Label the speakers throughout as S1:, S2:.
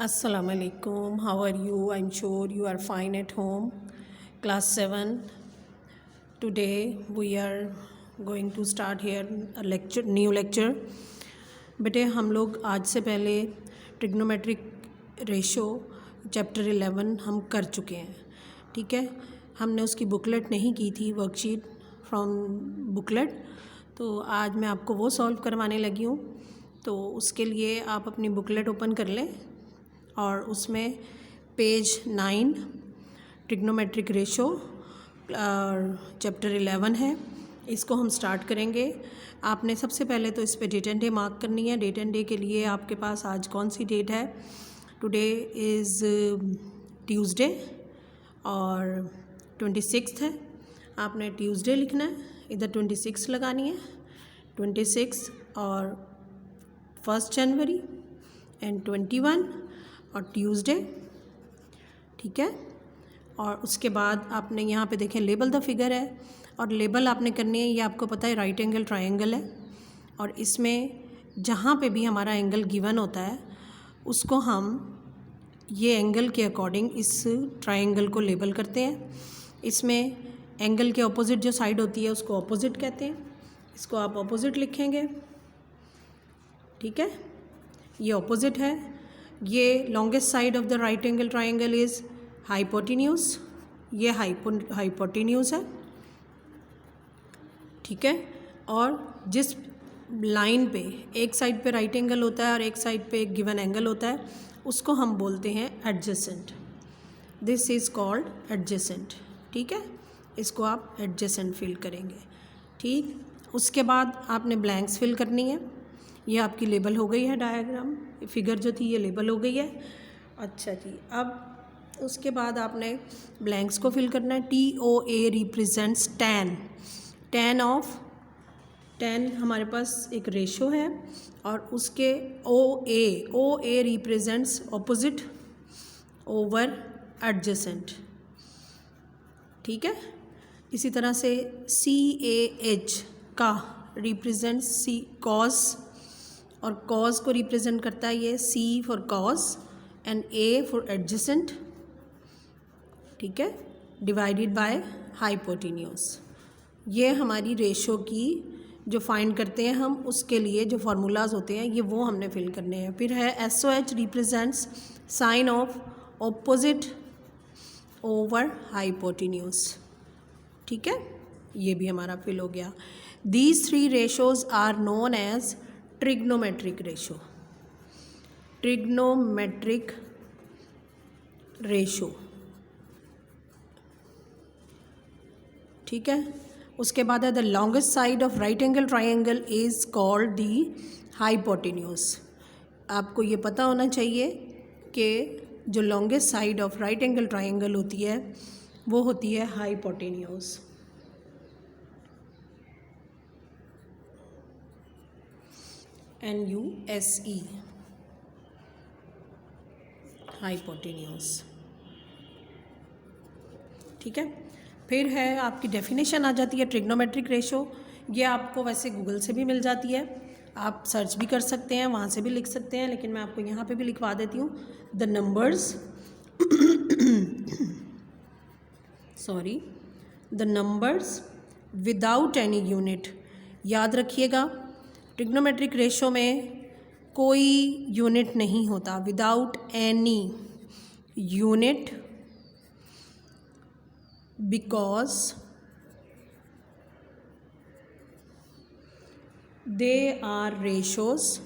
S1: Assalamu alaikum. How are you? I'm sure you are fine at home. Class 7. Today we are going to start here a lecture, new lecture. बेटे हम लोग आज से पहले trigonometric ratio chapter 11 हम कर चुके हैं, ठीक है। हमने उसकी बुकलेट नहीं की थी, वर्कशीट फ्रॉम बुकलेट, तो आज मैं आपको वो सॉल्व करवाने लगी हूँ। तो उसके लिए आप अपनी बुकलेट ओपन कर लें और उसमें पेज 9 ट्रिग्नोमेट्रिक रेशो चैप्टर 11 है, इसको हम स्टार्ट करेंगे। आपने सबसे पहले तो इस पे डेट एंड डे मार्क करनी है। डेट एंड डे के लिए आपके पास आज कौन सी डेट है? टुडे इज़ ट्यूसडे और 26 है। आपने ट्यूसडे लिखना है, इधर 26 लगानी है, 26 और 1 जनवरी एंड 21 और ट्यूसडे, ठीक है। और उसके बाद आपने यहाँ पे देखें लेबल द फिगर है, और लेबल आपने करनी है, ये आपको पता है राइट एंगल ट्रायंगल है, और इसमें जहाँ पे भी हमारा एंगल गिवन होता है उसको हम ये एंगल के अकॉर्डिंग इस ट्रायंगल को लेबल करते हैं। इसमें एंगल के ऑपोजिट जो साइड होती है उसको ऑपोजिट कहते हैं, इसको आप ऑपोजिट लिखेंगे, ठीक है। ये ऑपोजिट है। ये longest side of the right angle triangle is hypotenuse, ये हाइपोटेन्यूज है, ठीक है। और जिस लाइन पे एक साइड पे राइट एंगल होता है और एक साइड पे एक गिवन एंगल होता है उसको हम बोलते हैं adjacent. This is called adjacent, ठीक है। इसको आप एडजेसेंट फिल करेंगे, ठीक। उसके बाद आपने ब्लैंक्स फिल करनी है। ये आपकी लेबल हो गई है, डायग्राम फिगर जो थी ये लेबल हो गई है। अच्छा जी, अब उसके बाद आपने ब्लैंक्स को फिल करना है। TOA represents tan. टैन हमारे पास एक रेशो है और उसके OA represents opposite over adjacent, ठीक है। इसी तरह से CAH का रिप्रेजेंट्स कॉस, और कॉज को रिप्रेजेंट करता है ये C for cause and A for adjacent, ठीक है, डिवाइडेड बाय हाइपोटेन्यूज। ये हमारी रेशो की जो फाइंड करते हैं हम, उसके लिए जो फार्मूलाज होते हैं ये वो हमने फिल करने हैं। फिर है SOH represents sine of opposite over hypotenuse, ठीक है, ये भी हमारा फिल हो गया। These 3 ratios are known as trigonometric ratio. Trigonometric ratio, ठीक है। उसके बाद है the longest side of right angle triangle is called the hypotenuse. आपको ये पता होना चाहिए कि जो longest side of right angle triangle होती है वो होती है हाइपोटेन्यूज। NUSE, हाइपोटेन्यूज, ठीक है। फिर है आपकी डेफिनेशन आ जाती है ट्रिग्नोमेट्रिक रेशो। ये आपको वैसे गूगल से भी मिल जाती है, आप सर्च भी कर सकते हैं, वहाँ से भी लिख सकते हैं, लेकिन मैं आपको यहाँ पे भी लिखवा देती हूँ। The numbers the numbers without any unit. याद रखिएगा ट्रिग्नोमेट्रिक रेशो में कोई यूनिट नहीं होता, without any unit, because they are ratios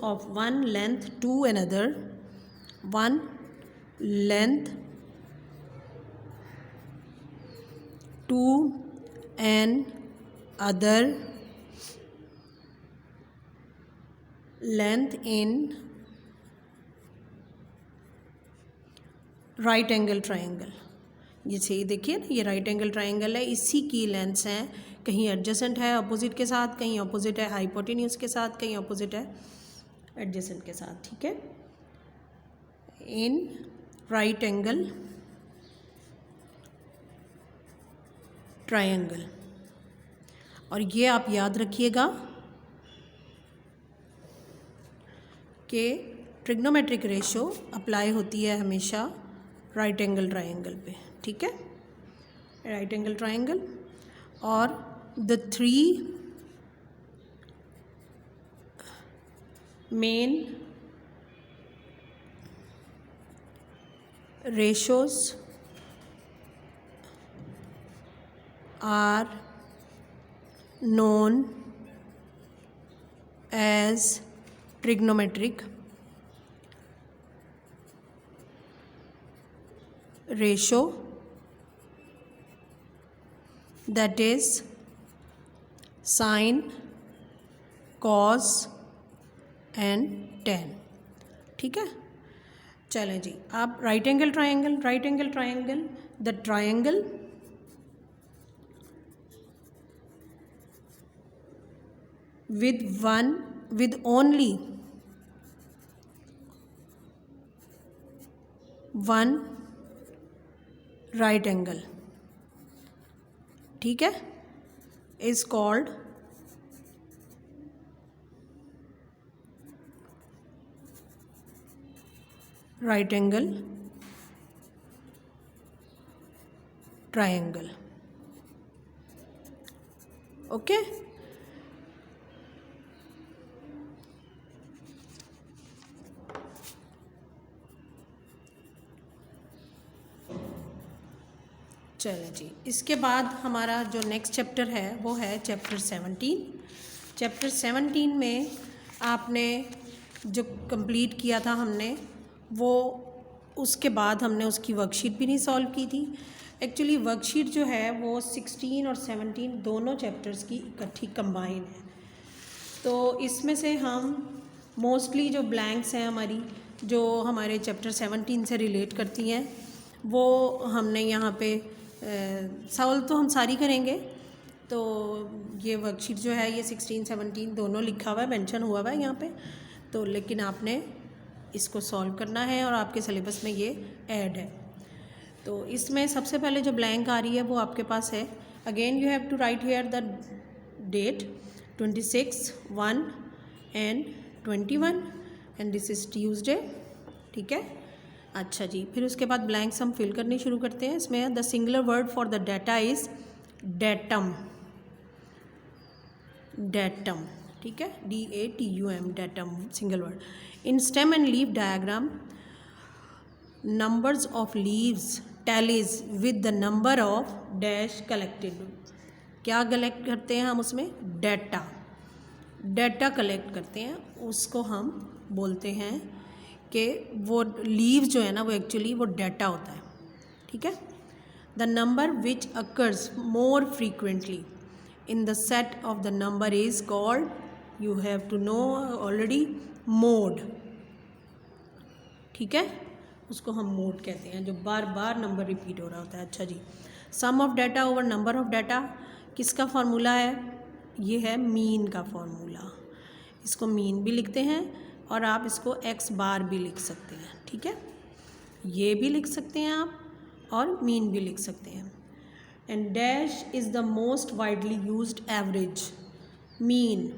S1: of one length to another, one length to an other length in right angle triangle. जैसे देखिए ना, ये राइट एंगल ट्रायंगल है, इसी की लेंथ्स हैं, कहीं एडजेसेंट है अपोजिट के साथ, कहीं अपोजिट है हाइपोटेन्यूज के साथ, कहीं अपोजिट है एडजेसेंट के साथ, ठीक है। इन राइट एंगल ट्रायंगल, और ये आप याद रखिएगा कि ट्रिग्नोमेट्रिक रेशो अप्लाई होती है हमेशा राइट एंगल ट्रायंगल पे, ठीक है, राइट एंगल ट्रायंगल। और the three main ratios are known as trigonometric ratio, that is sine, cos and tan, ठीक है। चलें जी, आप right angle triangle, right angle triangle, the triangle with only one right angle, ठीक है, is called right angle triangle, okay. चलें जी, इसके बाद हमारा जो नेक्स्ट चैप्टर है वो है चैप्टर 17। चैप्टर 17 में आपने जो कंप्लीट किया था हमने वो, उसके बाद हमने उसकी वर्कशीट भी नहीं सॉल्व की थी। एक्चुअली वर्कशीट जो है वो 16 और 17 दोनों चैप्टर्स की इकट्ठी कंबाइन है। तो इसमें से हम मोस्टली जो ब्लैंक्स हैं हमारी, जो हमारे चैप्टर 17 से रिलेट करती हैं, वो हमने यहाँ पे सॉल्व तो हम सारी करेंगे। तो ये वर्कशीट जो है ये 16 17 दोनों लिखा हुआ है, मेंशन हुआ हुआ है यहाँ पे। तो लेकिन आपने इसको सॉल्व करना है और आपके सिलेबस में ये ऐड है। तो इसमें सबसे पहले जो ब्लैंक आ रही है वो आपके पास है, again you have to write here the date 26, 1 and 21 and this is Tuesday, ठीक है। अच्छा जी, फिर उसके बाद ब्लैंक्स हम फिल करनी शुरू करते हैं। इसमें the singular word for the data is datum, datum, ठीक है, DATUM, datum single word. In stem and leaf diagram numbers of leaves tallies with the number of dash collected। क्या कलेक्ट करते हैं हम उसमें? डाटा, डाटा कलेक्ट करते हैं, उसको हम बोलते हैं कि वो लीव जो है ना वो एक्चुअली वो डाटा होता है, ठीक है। The number which occurs more frequently in the set of the number is called, you have to know already, mode, ठीक है, उसको हम मोड कहते हैं, जो बार बार नंबर रिपीट हो रहा होता है। अच्छा जी, sum of data over number of data किसका फार्मूला है? ये है मीन का फार्मूला। इसको मीन भी लिखते हैं और आप इसको एक्स बार भी लिख सकते हैं, ठीक है, ये भी लिख सकते हैं आप और मीन भी लिख सकते हैं। And dash is the most widely used average, mean,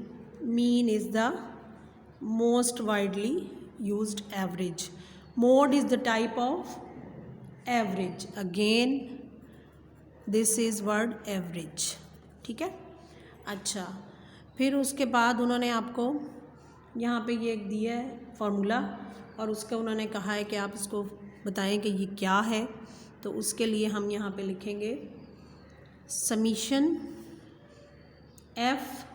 S1: mean is the most widely used average, mode is the type of average, again this is word average, ठीक है। अच्छा, फिर उसके बाद उन्होंने आपको यहाँ पे ये एक दिया है फार्मूला और उसका उन्होंने कहा है कि आप इसको बताएं कि ये क्या है। तो उसके लिए हम यहाँ पे लिखेंगे summation f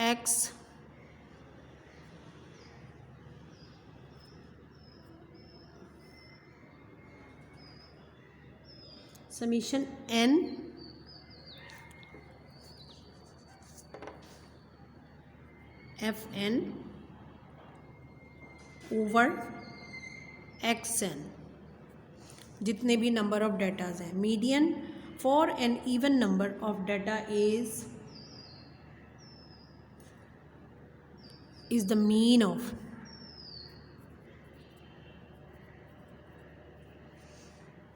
S1: x summation n f n over x n, जितने भी नंबर ऑफ डाटाज हैं। Median for an even number of data is the mean of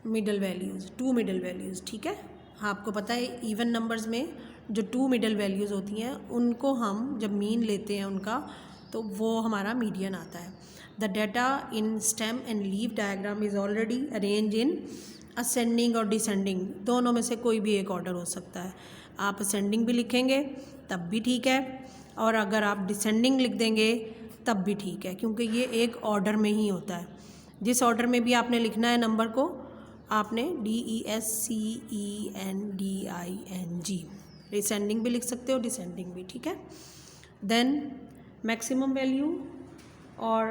S1: middle values, 2 middle values, ठीक है। हाँ, आपको पता है इवन नंबर्स में जो 2 मिडल वैल्यूज़ होती हैं उनको हम जब मीन लेते हैं उनका, तो वो हमारा मीडियन आता है। The data in stem and leaf diagram is already arrange in ascending और डिसेंडिंग, दोनों में से कोई भी एक ऑर्डर हो सकता है। आप असेंडिंग भी लिखेंगे तब भी ठीक है, और अगर आप डिसेंडिंग लिख देंगे तब भी ठीक है, क्योंकि ये एक ऑर्डर में ही होता है। जिस ऑर्डर में भी आपने लिखना है नंबर को, आपने DESCENDING, डिसेंडिंग भी लिख सकते हो, डिसेंडिंग भी, ठीक है। देन मैक्सिमम वैल्यू और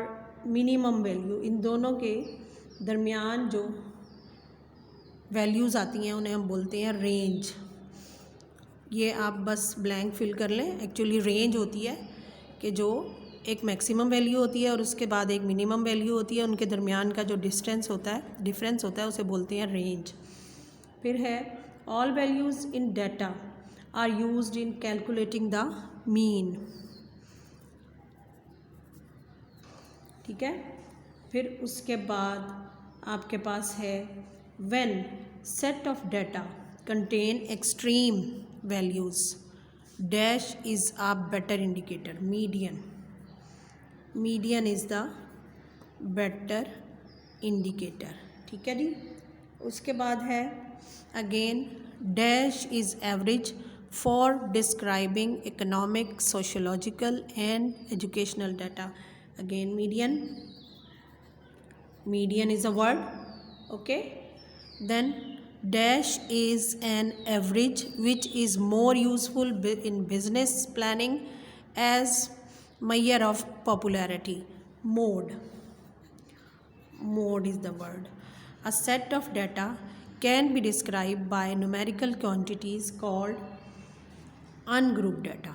S1: मिनिमम वैल्यू, इन दोनों के दरमियान जो वैल्यूज़ आती हैं उन्हें हम बोलते हैं रेंज। ये आप बस ब्लैंक फिल कर लें। एक्चुअली रेंज होती है कि जो एक मैक्सिमम वैल्यू होती है और उसके बाद एक मिनिमम वैल्यू होती है, उनके दरमियान का जो डिफरेंस होता है उसे बोलते हैं रेंज। फिर है all values in data are used in calculating the mean, ठीक है। फिर उसके बाद आपके पास है when set of data contain extreme values dash is a better indicator, median is the better indicator, ठीक है जी। उसके बाद है again dash is average for describing economic, sociological and educational data. Again median is a word, okay. Then dash is an average which is more useful in business planning as measure of popularity. Mode is the word. A set of data can be described by numerical quantities called ungrouped data.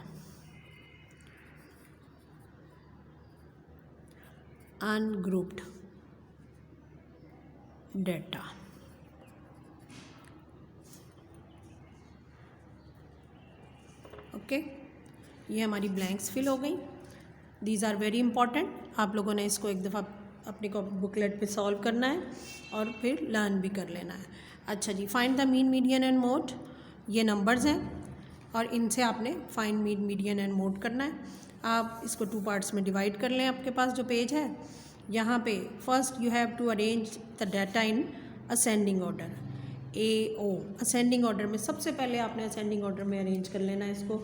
S1: Ungrouped data. Okay, ये हमारी blanks fill हो गई। These are very important. आप लोगों ने इसको एक दफ़ा अपनी बुकलेट पे सॉल्व करना है और फिर लर्न भी कर लेना है। अच्छा जी, find the mean, median and mode, ये नंबर्स हैं और इनसे आपने find mean, median and mode करना है। आप इसको 2 पार्ट्स में डिवाइड कर लें। आपके पास जो पेज है यहाँ पे first you have to arrange the data in ascending order, AO। Ascending order में सबसे पहले आपने असेंडिंग ऑर्डर में अरेंज कर लेना है इसको,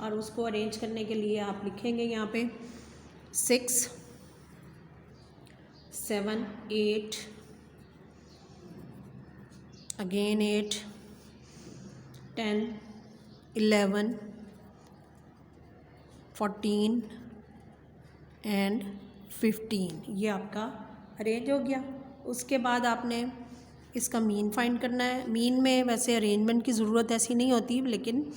S1: और उसको अरेंज करने के लिए आप लिखेंगे यहाँ पे 6, 7, 8, अगेन 8, 10, 11, 14 एंड 15, ये आपका अरेंज हो गया। उसके बाद आपने इसका मीन फाइंड करना है। मीन में वैसे अरेंजमेंट की ज़रूरत ऐसी नहीं होती, लेकिन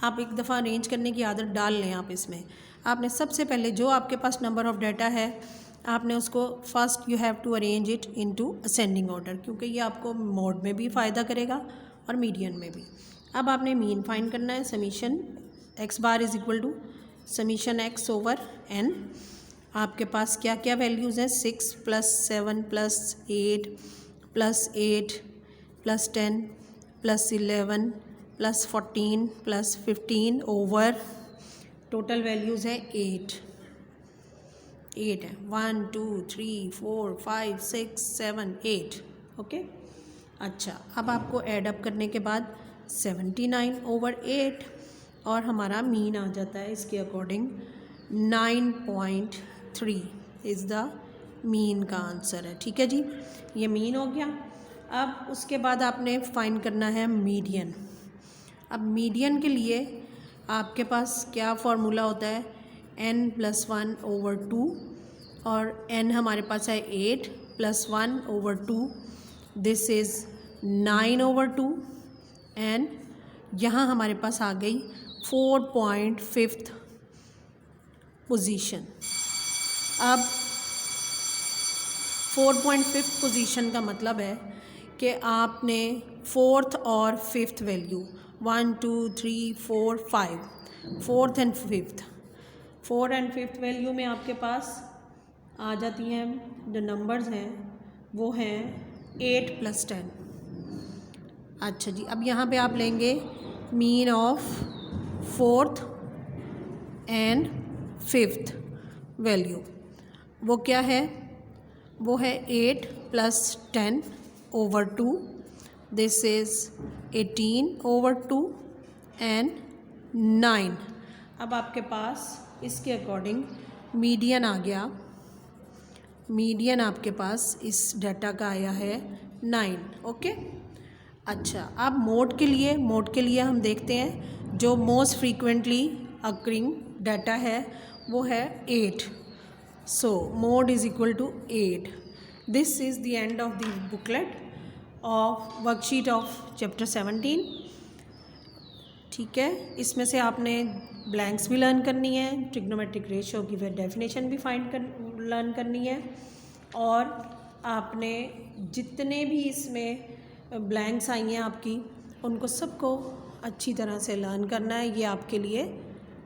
S1: आप एक दफ़ा अरेंज करने की आदत डाल लें। आप इसमें आपने सबसे पहले जो आपके पास नंबर ऑफ़ डाटा है, आपने उसको first you have to arrange it into ascending order, क्योंकि ये आपको मोड में भी फ़ायदा करेगा और मीडियन में भी। अब आपने मीन फाइंड करना है। Summation x bar is equal to summation x over n। आपके पास क्या क्या वैल्यूज़ हैं, 6 + 7 + 8 + 8 + 10 + 11 + 14 + 15 ओवर टोटल वैल्यूज़ हैं 8 है। 1 2 3 4 5 6 7 8, ओके। अच्छा, अब आपको ऐड अप करने के बाद 79 ओवर 8 और हमारा मीन आ जाता है इसके अकॉर्डिंग 9.3 इज़ द मीन का आंसर है, ठीक है जी। ये मीन हो गया। अब उसके बाद आपने फाइंड करना है मीडियन। अब मीडियन के लिए आपके पास क्या फार्मूला होता है, n + 1 ओवर 2, और n हमारे पास है 8 + 1 over 2, this is 9 over 2, and यहाँ हमारे पास आ गई 4.5 पोजीशन। अब 4.5 पोजीशन का मतलब है कि आपने 4th और 5th value 1 2 3 4 5, 4th and 5th, 4 and 5th value में आपके पास आ जाती हैं जो नंबर्स हैं वो हैं 8 + 10। अच्छा जी, अब यहाँ पे आप लेंगे mean of 4th and 5th value. वो क्या है? वो है 8 + 10 / 2, दिस इज़ 18 / 2 एंड 9। अब आपके पास इसके अकॉर्डिंग मीडियन आ गया। मीडियन आपके पास इस डाटा का आया है 9। ओके। अच्छा, अब मोड के लिए हम देखते हैं जो मोस्ट फ्रीक्वेंटली अकरिंग डाटा है वो है 8। So mode is equal to 8। This is the end of the booklet of worksheet of chapter 17। ठीक है, इसमें से आपने ब्लैंक्स भी लर्न करनी है, ट्रिग्नोमेट्रिक रेशियो की फिर डेफिनेशन भी लर्न करनी है, और आपने जितने भी इसमें ब्लैंक्स आई हैं आपकी उनको सबको अच्छी तरह से लर्न करना है। ये आपके लिए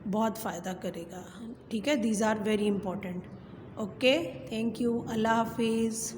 S1: बहुत फ़ायदा करेगा। ठीक है, these are very important. Okay, thank you, अल्लाह हाफिज़।